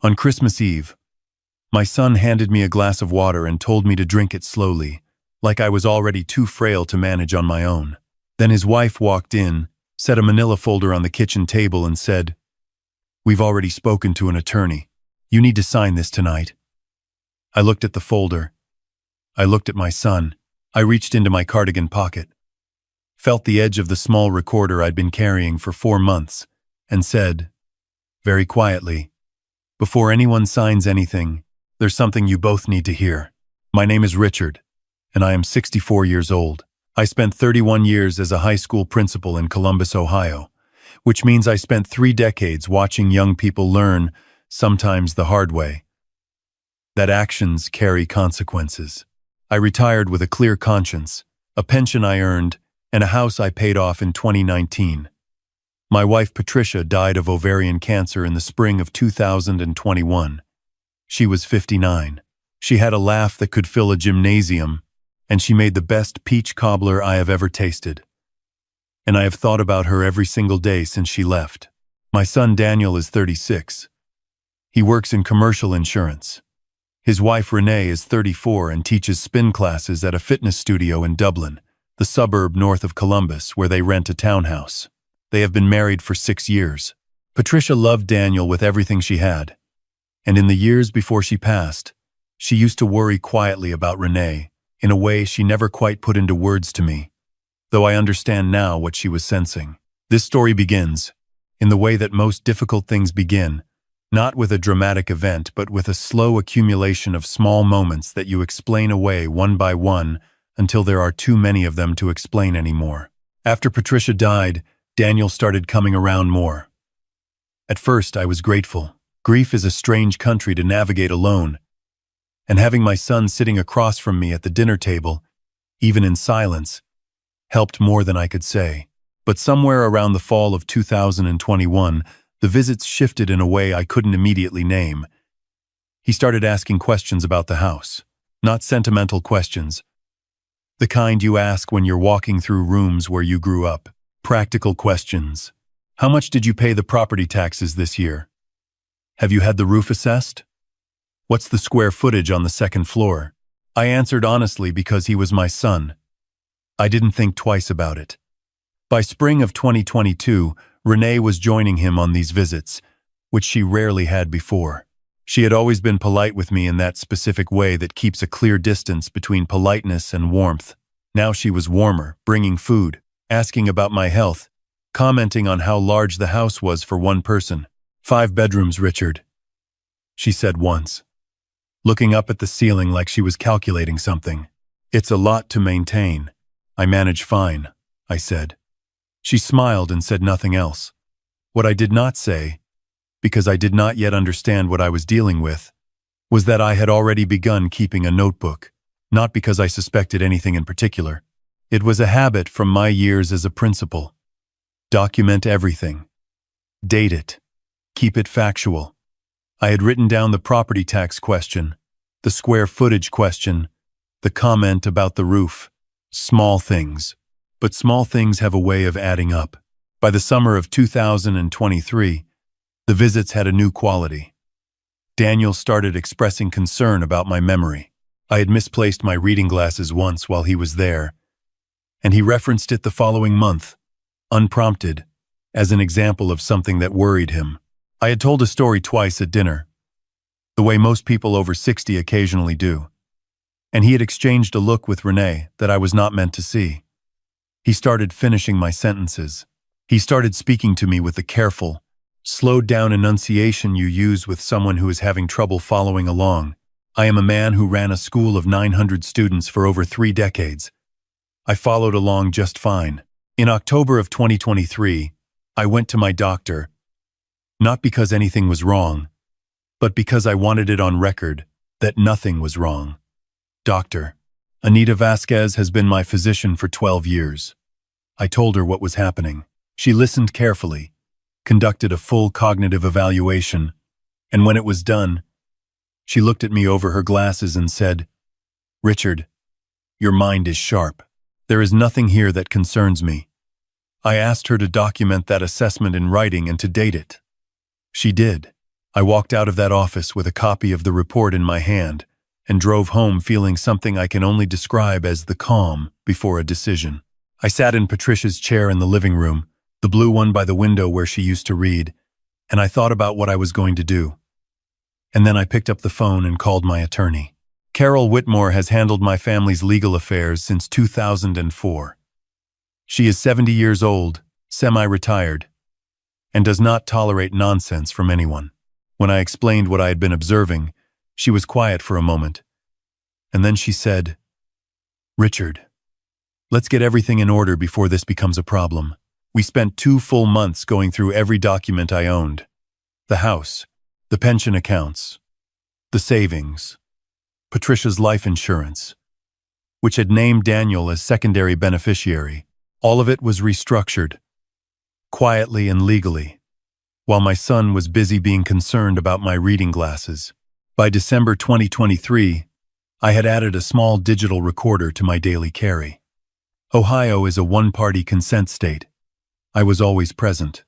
On Christmas Eve, my son handed me a glass of water and told me to drink it slowly, like I was already too frail to manage on my own. Then his wife walked in, set a manila folder on the kitchen table and said, "We've already spoken to an attorney. You need to sign this tonight." I looked at the folder. I looked at my son. I reached into my cardigan pocket, felt the edge of the small recorder I'd been carrying for 4 months, and said, very quietly, "Before anyone signs anything, there's something you both need to hear. My name is Richard, and I am 64 years old. I spent 31 years as a high school principal in Columbus, Ohio, which means I spent 3 decades watching young people learn, sometimes the hard way, that actions carry consequences. I retired with a clear conscience, a pension I earned, and a house I paid off in 2019. My wife Patricia died of ovarian cancer in the spring of 2021. She was 59. She had a laugh that could fill a gymnasium, and she made the best peach cobbler I have ever tasted. And I have thought about her every single day since she left. My son Daniel is 36. He works in commercial insurance. His wife Renee is 34 and teaches spin classes at a fitness studio in Dublin, the suburb north of Columbus, where they rent a townhouse. They have been married for 6 years. Patricia loved Daniel with everything she had. And in the years before she passed, she used to worry quietly about Renee in a way she never quite put into words to me, though I understand now what she was sensing. This story begins, in the way that most difficult things begin, not with a dramatic event, but with a slow accumulation of small moments that you explain away one by one until there are too many of them to explain anymore. After Patricia died, Daniel started coming around more. At first, I was grateful. Grief is a strange country to navigate alone, and having my son sitting across from me at the dinner table, even in silence, helped more than I could say. But somewhere around the fall of 2021, the visits shifted in a way I couldn't immediately name. He started asking questions about the house. Not sentimental questions, the kind you ask when you're walking through rooms where you grew up. Practical questions. How much did you pay the property taxes this year? Have you had the roof assessed? What's the square footage on the second floor? I answered honestly because he was my son. I didn't think twice about it. By spring of 2022, Renee was joining him on these visits, which she rarely had before. She had always been polite with me in that specific way that keeps a clear distance between politeness and warmth. Now she was warmer, bringing food, asking about my health, commenting on how large the house was for one person. 5 bedrooms, Richard, she said once, looking up at the ceiling like she was calculating something. It's a lot to maintain. I manage fine, I said. She smiled and said nothing else. What I did not say, because I did not yet understand what I was dealing with, was that I had already begun keeping a notebook, not because I suspected anything in particular. It was a habit from my years as a principal. Document everything. Date it. Keep it factual. I had written down the property tax question, the square footage question, the comment about the roof. Small things. But small things have a way of adding up. By the summer of 2023, the visits had a new quality. Daniel started expressing concern about my memory. I had misplaced my reading glasses once while he was there, and he referenced it the following month, unprompted, as an example of something that worried him. I had told a story twice at dinner, the way most people over 60 occasionally do, and he had exchanged a look with Renee that I was not meant to see. He started finishing my sentences. He started speaking to me with the careful, slowed-down enunciation you use with someone who is having trouble following along. I am a man who ran a school of 900 students for over 3 decades. I followed along just fine. In October of 2023, I went to my doctor, not because anything was wrong, but because I wanted it on record that nothing was wrong. Doctor, Anita Vasquez has been my physician for 12 years. I told her what was happening. She listened carefully, conducted a full cognitive evaluation, and when it was done, she looked at me over her glasses and said, "Richard, your mind is sharp. There is nothing here that concerns me." I asked her to document that assessment in writing and to date it. She did. I walked out of that office with a copy of the report in my hand and drove home feeling something I can only describe as the calm before a decision. I sat in Patricia's chair in the living room, the blue one by the window where she used to read, and I thought about what I was going to do. And then I picked up the phone and called my attorney. Carol Whitmore has handled my family's legal affairs since 2004. She is 70 years old, semi-retired, and does not tolerate nonsense from anyone. When I explained what I had been observing, she was quiet for a moment. And then she said, "Richard, let's get everything in order before this becomes a problem." We spent 2 full months going through every document I owned. The house, the pension accounts, the savings, Patricia's life insurance, which had named Daniel as secondary beneficiary. All of it was restructured, quietly and legally, while my son was busy being concerned about my reading glasses. By December 2023, I had added a small digital recorder to my daily carry. Ohio is a one-party consent state. I was always present.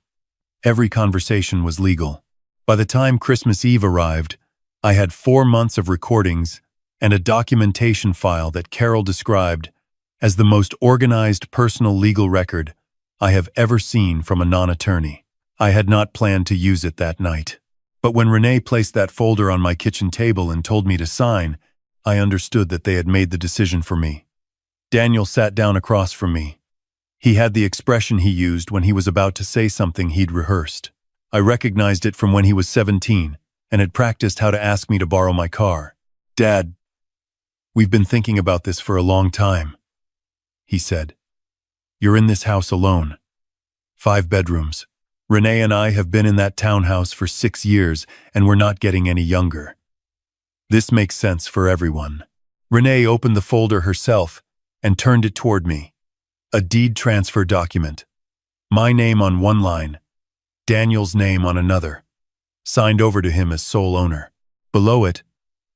Every conversation was legal. By the time Christmas Eve arrived, I had 4 months of recordings and a documentation file that Carol described as the most organized personal legal record I have ever seen from a non-attorney. I had not planned to use it that night. But when Renee placed that folder on my kitchen table and told me to sign, I understood that they had made the decision for me. Daniel sat down across from me. He had the expression he used when he was about to say something he'd rehearsed. I recognized it from when he was 17 and had practiced how to ask me to borrow my car. "Dad, we've been thinking about this for a long time," he said. "You're in this house alone. 5 bedrooms. Renee and I have been in that townhouse for 6 years, and we're not getting any younger. This makes sense for everyone." Renee opened the folder herself and turned it toward me. A deed transfer document. My name on one line, Daniel's name on another, signed over to him as sole owner. Below it,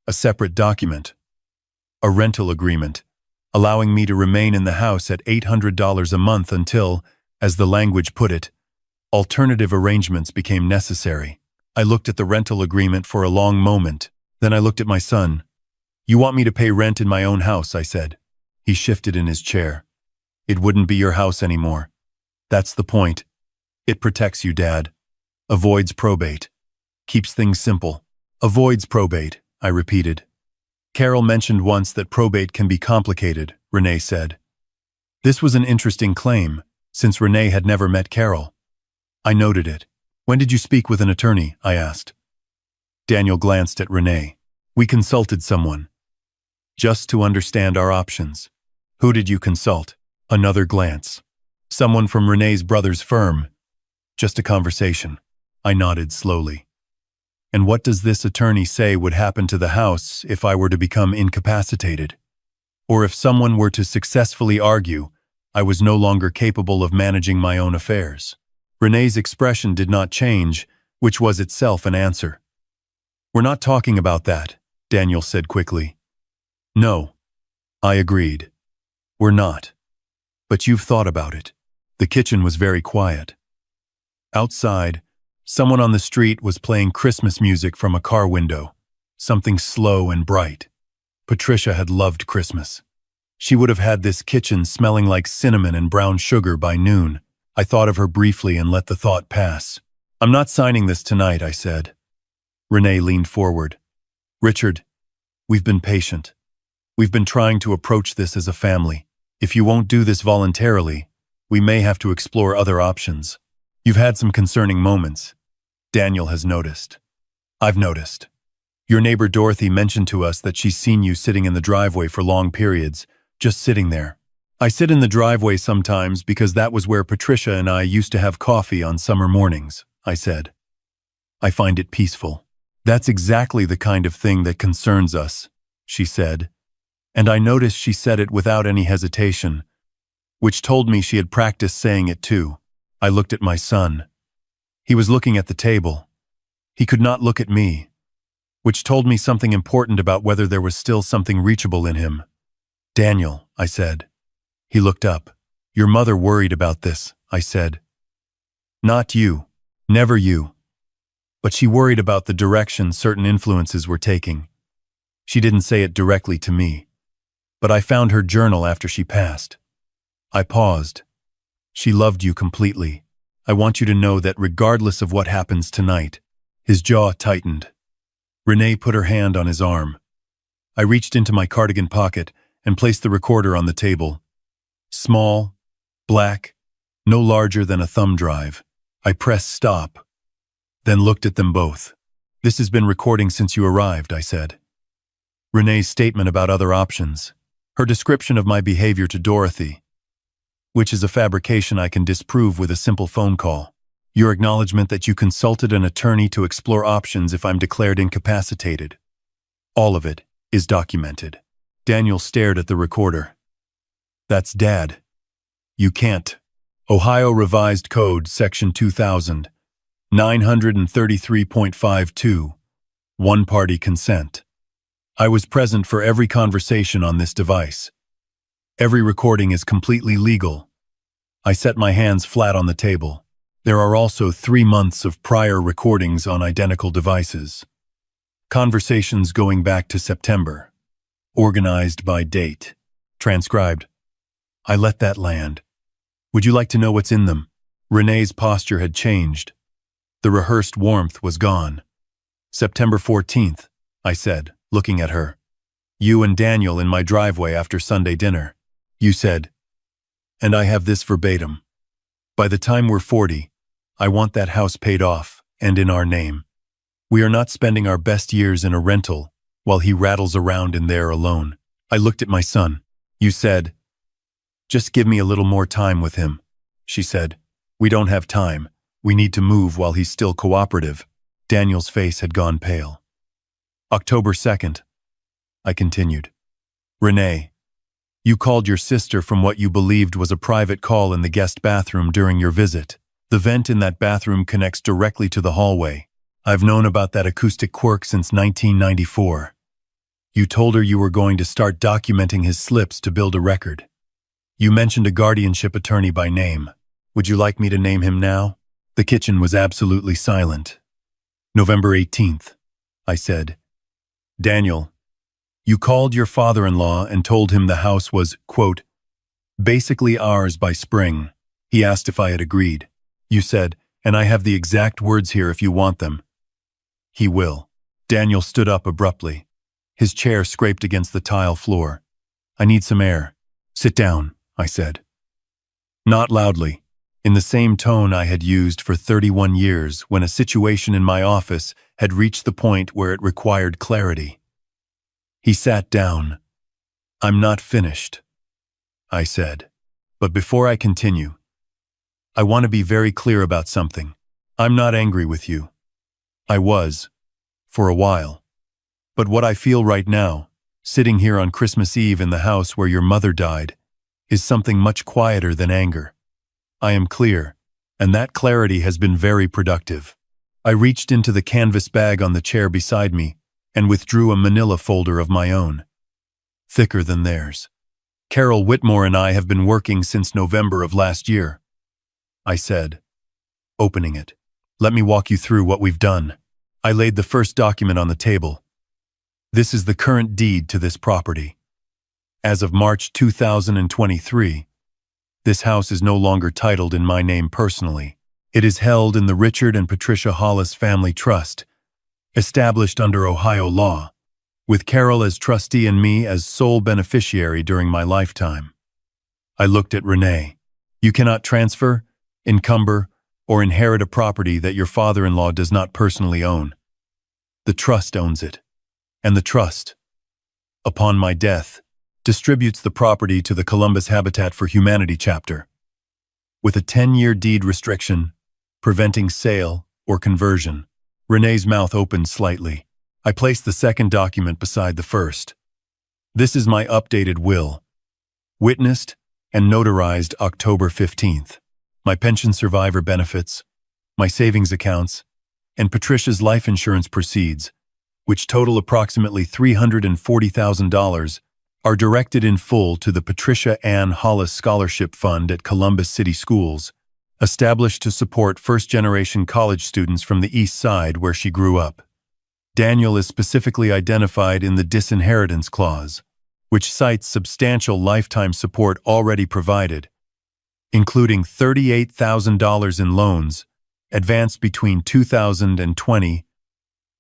a separate document. A rental agreement, allowing me to remain in the house at $800 a month until, as the language put it, alternative arrangements became necessary. I looked at the rental agreement for a long moment. Then I looked at my son. "You want me to pay rent in my own house," I said. He shifted in his chair. "It wouldn't be your house anymore. That's the point. It protects you, Dad. Avoids probate. Keeps things simple." "Avoids probate," I repeated. "Carol mentioned once that probate can be complicated," Renee said. This was an interesting claim, since Renee had never met Carol. I noted it. "When did you speak with an attorney?" I asked. Daniel glanced at Renee. "We consulted someone, just to understand our options." "Who did you consult?" Another glance. "Someone from Renee's brother's firm. Just a conversation." I nodded slowly. "And what does this attorney say would happen to the house if I were to become incapacitated? Or if someone were to successfully argue I was no longer capable of managing my own affairs?" Renee's expression did not change, which was itself an answer. "We're not talking about that," Daniel said quickly. "No," I agreed. "We're not. But you've thought about it." The kitchen was very quiet. Outside, someone on the street was playing Christmas music from a car window, something slow and bright. Patricia had loved Christmas. She would have had this kitchen smelling like cinnamon and brown sugar by noon. I thought of her briefly and let the thought pass. "I'm not signing this tonight," I said. Renee leaned forward. "Richard, we've been patient. We've been trying to approach this as a family. If you won't do this voluntarily, we may have to explore other options. You've had some concerning moments. Daniel has noticed. I've noticed. Your neighbor Dorothy mentioned to us that she's seen you sitting in the driveway for long periods, just sitting there. I sit in the driveway sometimes because that was where Patricia and I used to have coffee on summer mornings," I said. "I find it peaceful." "That's exactly the kind of thing that concerns us," she said. And I noticed she said it without any hesitation, which told me she had practiced saying it too. I looked at my son. He was looking at the table. He could not look at me, which told me something important about whether there was still something reachable in him. "Daniel," I said. He looked up. "Your mother worried about this," I said. "Not you. Never you. but she worried about the direction certain influences were taking. She didn't say it directly to me, but I found her journal after she passed. I paused. She loved you completely. I want you to know that regardless of what happens tonight. His jaw tightened. Renee put her hand on his arm. I reached into my cardigan pocket and placed the recorder on the table. Small, black, no larger than a thumb drive. I pressed stop, then looked at them both. This has been recording since you arrived, I said. Renee's statement about other options. Her description of my behavior to Dorothy, which is a fabrication I can disprove with a simple phone call. Your acknowledgement that you consulted an attorney to explore options if I'm declared incapacitated. All of it is documented. Daniel stared at the recorder. That's Dad. You can't. Ohio Revised Code, Section 2000, 933.52, one-party consent. I was present for every conversation on this device. Every recording is completely legal. I set my hands flat on the table. There are also 3 months of prior recordings on identical devices. Conversations going back to September. Organized by date. Transcribed. I let that land. Would you like to know what's in them? Renee's posture had changed. The rehearsed warmth was gone. September 14th, I said, looking at her. You and Daniel in my driveway after Sunday dinner. You said, and I have this verbatim. By the time we're 40, I want that house paid off, and in our name. We are not spending our best years in a rental while he rattles around in there alone. I looked at my son. You said, just give me a little more time with him. She said, we don't have time. We need to move while he's still cooperative. Daniel's face had gone pale. October 2nd, I continued. Renee, you called your sister from what you believed was a private call in the guest bathroom during your visit. The vent in that bathroom connects directly to the hallway. I've known about that acoustic quirk since 1994. You told her you were going to start documenting his slips to build a record. You mentioned a guardianship attorney by name. Would you like me to name him now? The kitchen was absolutely silent. November 18th, I said. Daniel, you called your father-in-law and told him the house was, quote, basically ours by spring. He asked if I had agreed. You said, and I have the exact words here if you want them. He will. Daniel stood up abruptly. His chair scraped against the tile floor. I need some air. Sit down, I said. Not loudly, in the same tone I had used for 31 years when a situation in my office had reached the point where it required clarity. He sat down. I'm not finished, I said. But before I continue, I want to be very clear about something. I'm not angry with you. I was, for a while. But what I feel right now, sitting here on Christmas Eve in the house where your mother died, is something much quieter than anger. I am clear, and that clarity has been very productive. I reached into the canvas bag on the chair beside me and withdrew a manila folder of my own. Thicker than theirs. Carol Whitmore and I have been working since November of last year, I said, opening it. Let me walk you through what we've done. I laid the first document on the table. This is the current deed to this property. As of March 2023, this house is no longer titled in my name personally. It is held in the Richard and Patricia Hollis Family Trust, established under Ohio law, with Carol as trustee and me as sole beneficiary during my lifetime. I looked at Renee. You cannot transfer, encumber, or inherit a property that your father-in-law does not personally own. The trust owns it, and the trust, upon my death, distributes the property to the Columbus Habitat for Humanity chapter, with a 10-year deed restriction, preventing sale or conversion. Renee's mouth opened slightly. I placed the second document beside the first. This is my updated will, witnessed and notarized October 15th. My pension survivor benefits, my savings accounts, and Patricia's life insurance proceeds, which total approximately $340,000, are directed in full to the Patricia Ann Hollis Scholarship Fund at Columbus City Schools, established to support first-generation college students from the East Side where she grew up. Daniel is specifically identified in the disinheritance clause, which cites substantial lifetime support already provided, including $38,000 in loans advanced between 2020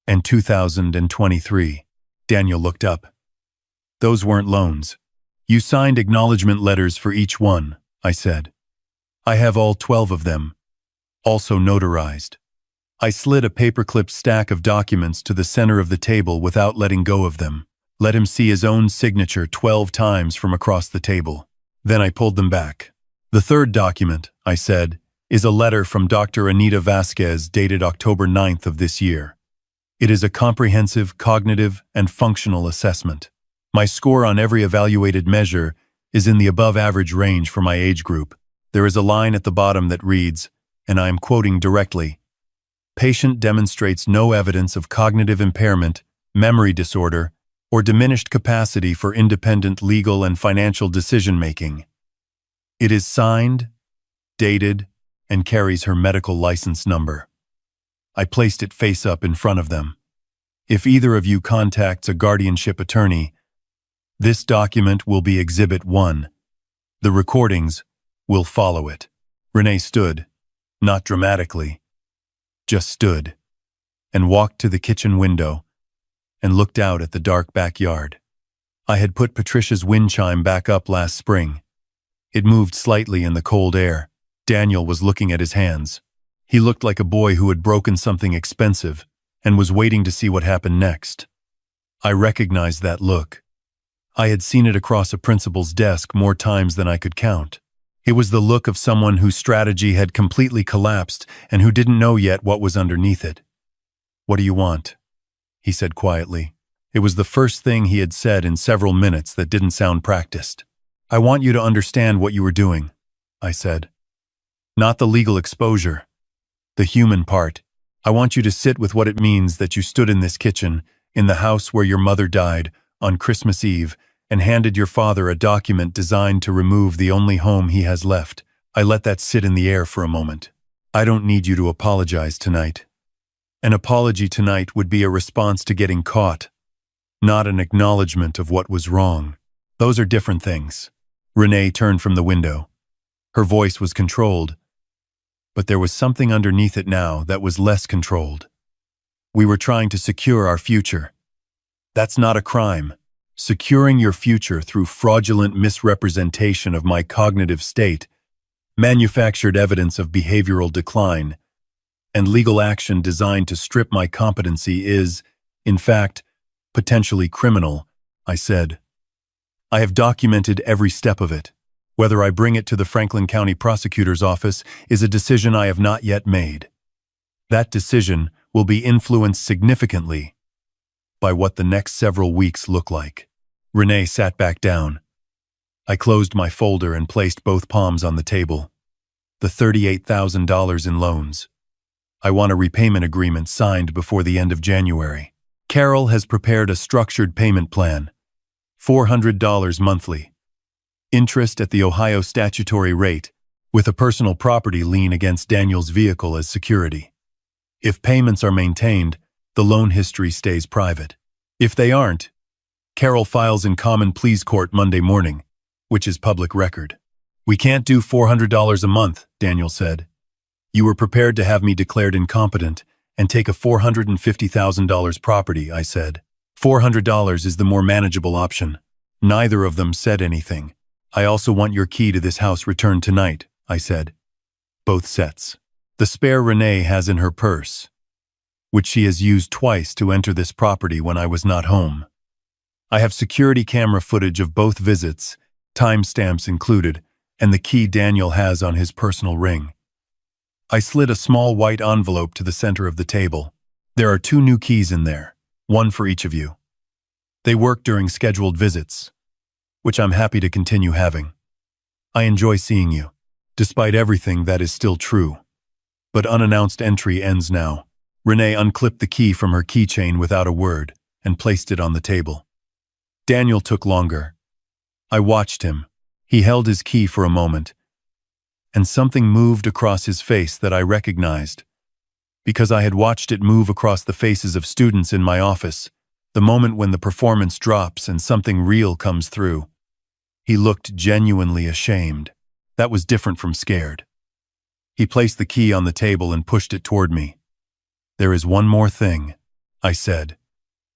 and 2023. Daniel looked up. Those weren't loans. You signed acknowledgement letters for each one, I said. I have all 12 of them, also notarized. I slid a paperclip stack of documents to the center of the table without letting go of them. Let him see his own signature 12 times from across the table. Then I pulled them back. The third document, I said, is a letter from Dr. Anita Vasquez dated October 9th of this year. It is a comprehensive cognitive and functional assessment. My score on every evaluated measure is in the above-average range for my age group. There is a line at the bottom that reads, and I am quoting directly, "Patient demonstrates no evidence of cognitive impairment, memory disorder, or diminished capacity for independent legal and financial decision-making." It is signed, dated, and carries her medical license number. I placed it face up in front of them. If either of you contacts a guardianship attorney, this document will be Exhibit 1. The recordings will follow it. Renee stood, not dramatically, just stood, and walked to the kitchen window and looked out at the dark backyard. I had put Patricia's wind chime back up last spring. It moved slightly in the cold air. Daniel was looking at his hands. He looked like a boy who had broken something expensive and was waiting to see what happened next. I recognized that look. I had seen it across a principal's desk more times than I could count. It was the look of someone whose strategy had completely collapsed and who didn't know yet what was underneath it. "What do you want?" he said quietly. It was the first thing he had said in several minutes that didn't sound practiced. "I want you to understand what you were doing," I said. "Not the legal exposure. The human part. I want you to sit with what it means that you stood in this kitchen, in the house where your mother died, on Christmas Eve, and handed your father a document designed to remove the only home he has left." I let that sit in the air for a moment. "I don't need you to apologize tonight. An apology tonight would be a response to getting caught, not an acknowledgement of what was wrong. Those are different things." Renee turned from the window. Her voice was controlled, but there was something underneath it now that was less controlled. "We were trying to secure our future. That's not a crime. Securing your future through fraudulent misrepresentation of my cognitive state, manufactured evidence of behavioral decline, and legal action designed to strip my competency is, in fact, potentially criminal," I said. "I have documented every step of it. Whether I bring it to the Franklin County Prosecutor's Office is a decision I have not yet made. That decision will be influenced significantly by what the next several weeks look like." Renee sat back down. I closed my folder and placed both palms on the table. The $38,000 in loans. I want a repayment agreement signed before the end of January. Carol has prepared a structured payment plan. $400 monthly. Interest at the Ohio statutory rate, with a personal property lien against Daniel's vehicle as security. If payments are maintained, the loan history stays private. If they aren't, Carol files in Common Pleas Court Monday morning, which is public record. "We can't do $400 a month," Daniel said. "You were prepared to have me declared incompetent and take a $450,000 property," I said. $400 is the more manageable option." Neither of them said anything. "I also want your key to this house returned tonight," I said. "Both sets. The spare Renee has in her purse, which she has used twice to enter this property when I was not home. I have security camera footage of both visits, timestamps included, and the key Daniel has on his personal ring." I slid a small white envelope to the center of the table. "There are 2 new keys in there, one for each of you. They work during scheduled visits, which I'm happy to continue having. I enjoy seeing you. Despite everything, that is still true. But unannounced entry ends now." Renee unclipped the key from her keychain without a word and placed it on the table. Daniel took longer. I watched him. He held his key for a moment, and something moved across his face that I recognized, because I had watched it move across the faces of students in my office, the moment when the performance drops and something real comes through. He looked genuinely ashamed. That was different from scared. He placed the key on the table and pushed it toward me. "There is one more thing," I said.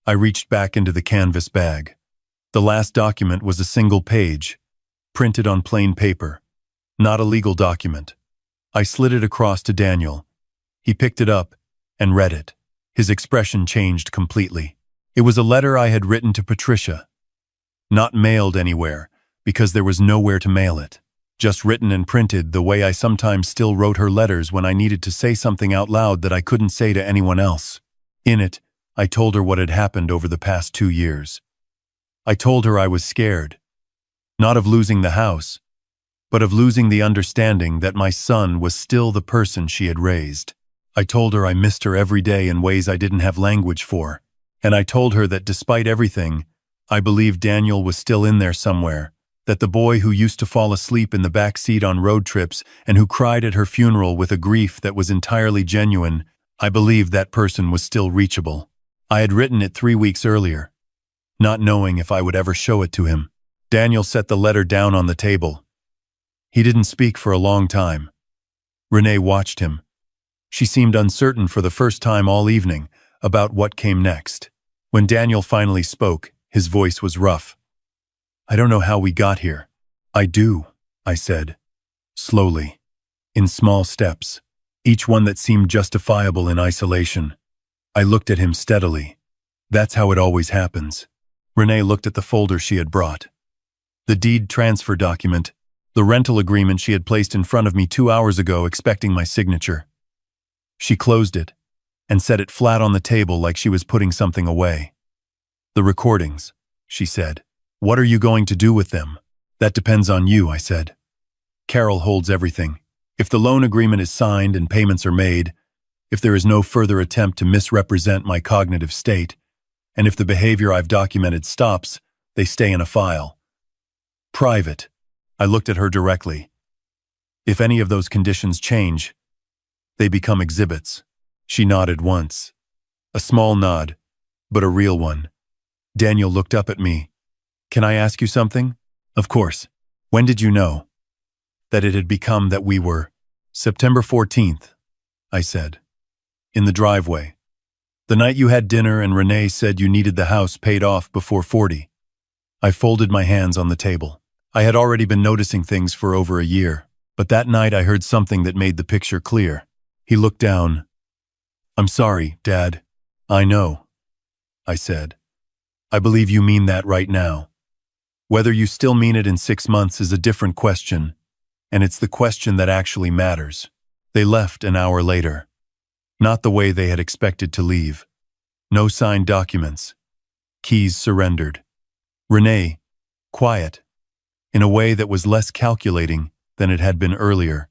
I reached back into the canvas bag. The last document was a single page, printed on plain paper. Not a legal document. I slid it across to Daniel. He picked it up and read it. His expression changed completely. It was a letter I had written to Patricia. Not mailed anywhere, because there was nowhere to mail it. Just written and printed the way I sometimes still wrote her letters when I needed to say something out loud that I couldn't say to anyone else. In it, I told her what had happened over the past 2 years. I told her I was scared. Not of losing the house, but of losing the understanding that my son was still the person she had raised. I told her I missed her every day in ways I didn't have language for. And I told her that despite everything, I believed Daniel was still in there somewhere, that the boy who used to fall asleep in the back seat on road trips and who cried at her funeral with a grief that was entirely genuine, I believed that person was still reachable. I had written it 3 weeks earlier, not knowing if I would ever show it to him. Daniel set the letter down on the table. He didn't speak for a long time. Renee watched him. She seemed uncertain for the first time all evening about what came next. When Daniel finally spoke, his voice was rough. "I don't know how we got here." "I do," I said, slowly, in small steps, each one that seemed justifiable in isolation. I looked at him steadily. "That's how it always happens." Renee looked at the folder she had brought. The deed transfer document, the rental agreement she had placed in front of me 2 hours ago expecting my signature. She closed it and set it flat on the table like she was putting something away. "The recordings," she said. "What are you going to do with them?" "That depends on you," I said. "Carol holds everything. If the loan agreement is signed and payments are made, if there is no further attempt to misrepresent my cognitive state, and if the behavior I've documented stops, they stay in a file. Private." I looked at her directly. "If any of those conditions change, they become exhibits." She nodded once. A small nod, but a real one. Daniel looked up at me. "Can I ask you something?" "Of course." "When did you know that it had become that we were?" "September 14th, I said. "In the driveway. The night you had dinner and Renee said you needed the house paid off before 40. I folded my hands on the table. I had already been noticing things for over a year, but that night I heard something that made the picture clear. He looked down. "I'm sorry, Dad." "I know," I said. "I believe you mean that right now. Whether you still mean it in 6 months is a different question, and it's the question that actually matters." They left an hour later. Not the way they had expected to leave. No signed documents. Keys surrendered. Renee, quiet, in a way that was less calculating than it had been earlier,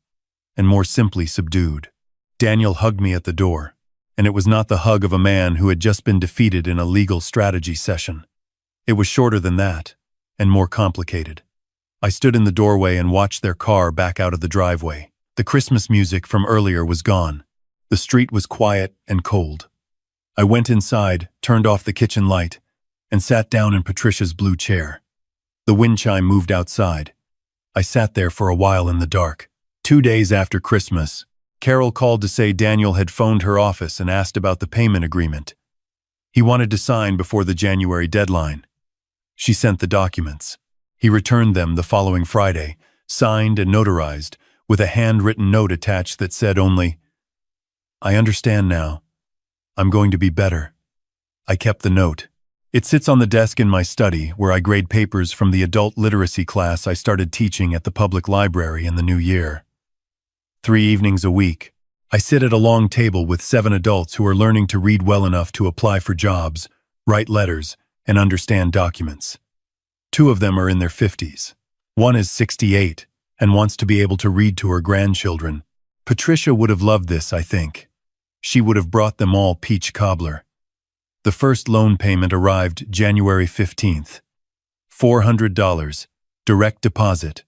and more simply subdued. Daniel hugged me at the door, and it was not the hug of a man who had just been defeated in a legal strategy session. It was shorter than that, and more complicated. I stood in the doorway and watched their car back out of the driveway. The Christmas music from earlier was gone. The street was quiet and cold. I went inside, turned off the kitchen light, and sat down in Patricia's blue chair. The wind chime moved outside. I sat there for a while in the dark. 2 days after Christmas, Carol called to say Daniel had phoned her office and asked about the payment agreement. He wanted to sign before the January deadline. She sent the documents. He returned them the following Friday, signed and notarized, with a handwritten note attached that said only, "I understand now. I'm going to be better." I kept the note. It sits on the desk in my study, where I grade papers from the adult literacy class I started teaching at the public library in the new year. 3 evenings a week, I sit at a long table with 7 adults who are learning to read well enough to apply for jobs, write letters, and understand documents. 2 of them are in their 50s. One is 68 and wants to be able to read to her grandchildren. Patricia would have loved this, I think. She would have brought them all peach cobbler. The first loan payment arrived January 15th. $400, direct deposit.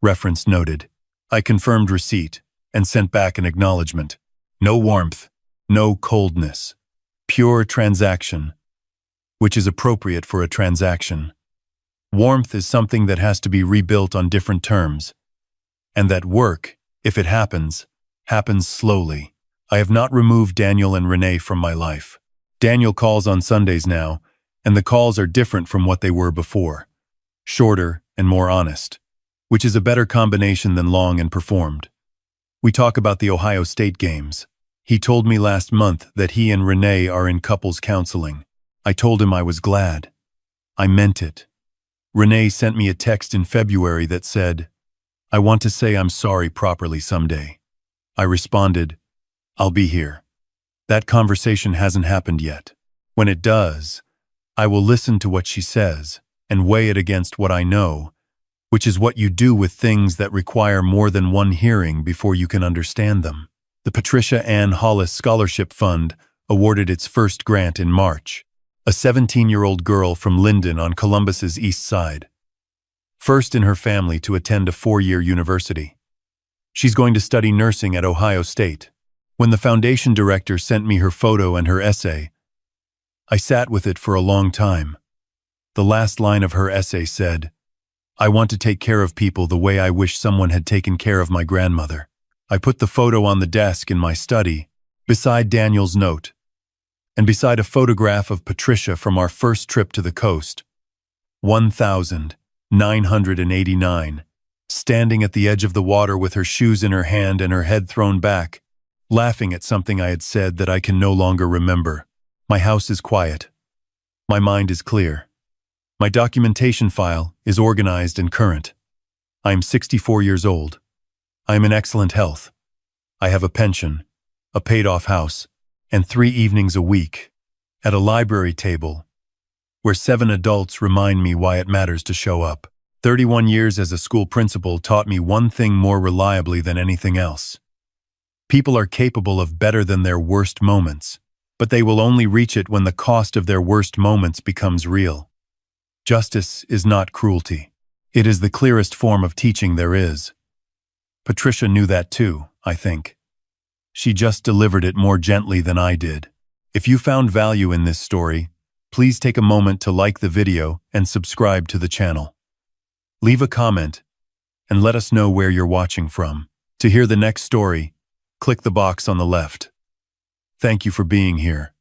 Reference noted. I confirmed receipt and sent back an acknowledgement. No warmth, no coldness. Pure transaction, which is appropriate for a transaction. Warmth is something that has to be rebuilt on different terms. And that work, if it happens slowly. I have not removed Daniel and Renee from my life. Daniel calls on Sundays now, and the calls are different from what they were before. Shorter and more honest, which is a better combination than long and performed. We talk about the Ohio State games. He told me last month that he and Renee are in couples counseling. I told him I was glad. I meant it. Renee sent me a text in February that said, "I want to say I'm sorry properly someday." I responded, "I'll be here." That conversation hasn't happened yet. When it does, I will listen to what she says and weigh it against what I know, which is what you do with things that require more than one hearing before you can understand them. The Patricia Ann Hollis Scholarship Fund awarded its first grant in March. A 17-year-old girl from Linden on Columbus's east side. First in her family to attend a 4-year university. She's going to study nursing at Ohio State. When the foundation director sent me her photo and her essay, I sat with it for a long time. The last line of her essay said, "I want to take care of people the way I wish someone had taken care of my grandmother." I put the photo on the desk in my study, beside Daniel's note, and beside a photograph of Patricia from our first trip to the coast. 1989, standing at the edge of the water with her shoes in her hand and her head thrown back, laughing at something I had said that I can no longer remember. My house is quiet. My mind is clear. My documentation file is organized and current. I am 64 years old. I am in excellent health. I have a pension, a paid-off house, and 3 evenings a week, at a library table, where 7 adults remind me why it matters to show up. 31 years as a school principal taught me one thing more reliably than anything else. People are capable of better than their worst moments, but they will only reach it when the cost of their worst moments becomes real. Justice is not cruelty. It is the clearest form of teaching there is. Patricia knew that too, I think. She just delivered it more gently than I did. If you found value in this story, please take a moment to like the video and subscribe to the channel. Leave a comment and let us know where you're watching from. To hear the next story, click the box on the left. Thank you for being here.